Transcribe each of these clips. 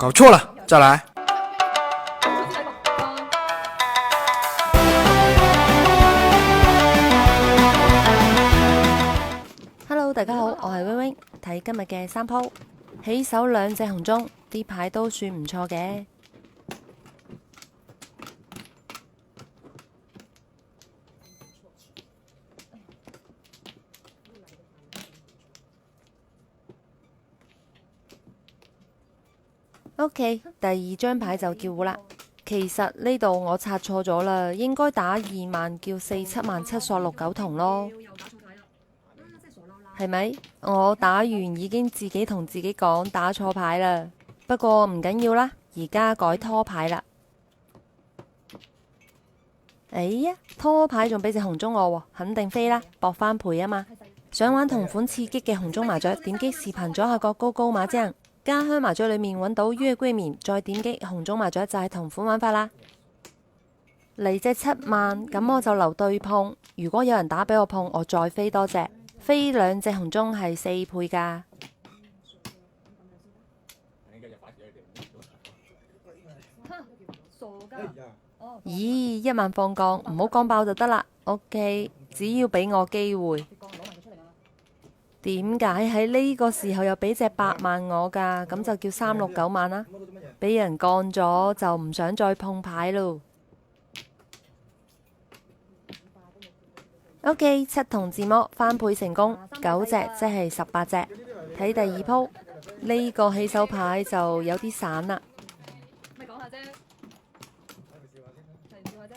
搞错了，再来。Hello， 大家好，我係 wing wing， 睇今日嘅三鋪，起手兩隻紅中，啲牌都算唔錯嘅。OK， 第二張牌就叫胡啦。其實呢度我拆錯咗啦，應該打2萬叫4、7萬7索6、9同咯。係咪？我打完已經自己同自己講打錯牌啦。不過唔緊要啦，而家改拖牌啦。哎呀，拖牌仲俾隻紅中我喎，肯定飛啦，搏翻倍啊嘛。想玩同款刺激嘅紅中麻雀，點擊視頻左下角高高馬將。家鄉麻雀裏面揾到月桂棉，再點擊紅中麻雀就係同款玩法啦。嚟隻7萬，咁我就留對碰。如果有人打俾我碰，我再飛多隻，飛兩隻紅中係4倍㗎。咦，1萬放降，唔好講爆就得啦。OK， 只要俾我機會。點解喺呢個時候又俾隻8萬我㗎？咁就叫3、6、9萬啦。俾人降咗就唔想再碰牌咯。OK， 7同自摸翻倍成功，9隻即係18隻。睇第二鋪，呢個起手牌就有啲散啦。咪講下啫，係笑下啫。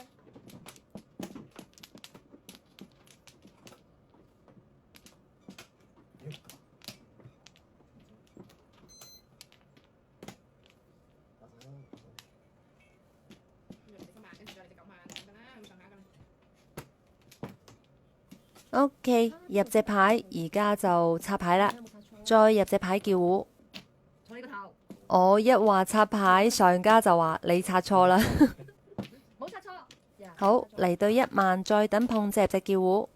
OK， 入隻牌，而家就插牌啦。再入隻牌叫胡。坐你個頭，我一話插牌，上家就話你插錯啦。冇拆錯。好，嚟對1萬，再等碰隻叫胡。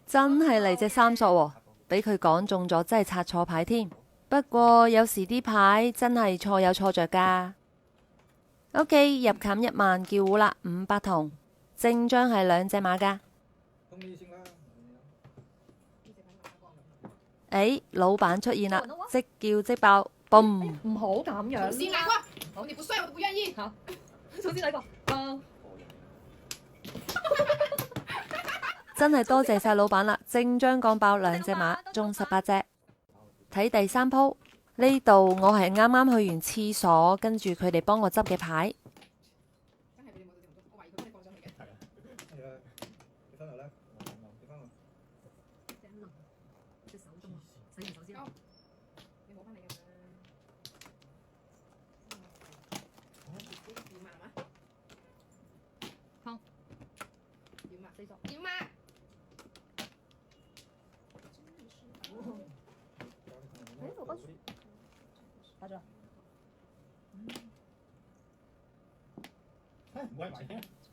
真係嚟隻3索喎，俾佢講中咗，真係拆錯牌添。不過有時啲牌真係錯有錯着㗎。OK， 入冚1萬叫胡啦，500同，正張係2隻馬㗎。誒，老闆出現啦，即叫即爆，嘣！唔好咁樣。先來過，好，你不帥我都不願意。好，重新來過。真係多謝晒老闆啦，正張降爆2隻馬，中18隻。睇第三鋪，呢度我係啱啱去完廁所，跟住佢哋幫我執嘅牌。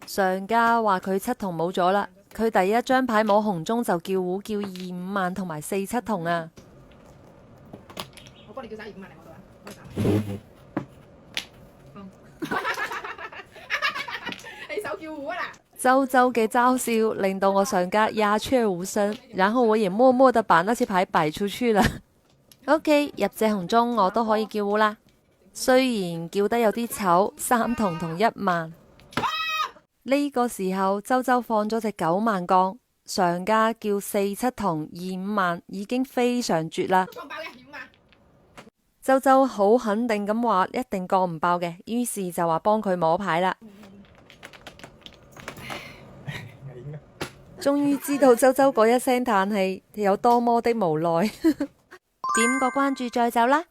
上家話佢7同冇咗啦，佢第一張牌冇紅中就叫胡，叫2、5萬同埋4、7同啊。我幫你叫晒2、5萬嚟我度啊，你手叫胡啊啦！周周嘅嘲笑令到我上家鴉雀無聲，然後我也默默地把那些牌擺出去了。OK， 入隻紅中我都可以叫胡啦，雖然叫得有啲醜，3同同1萬。呢個時候周周放咗隻9萬降，上家叫4、7同2、5萬，已經非常絕啦。周周好肯定咁話一定降唔爆嘅，於是就話幫佢摸牌啦。終於知道周周嗰一聲嘆氣有多麼的無奈。點個關注再走啦！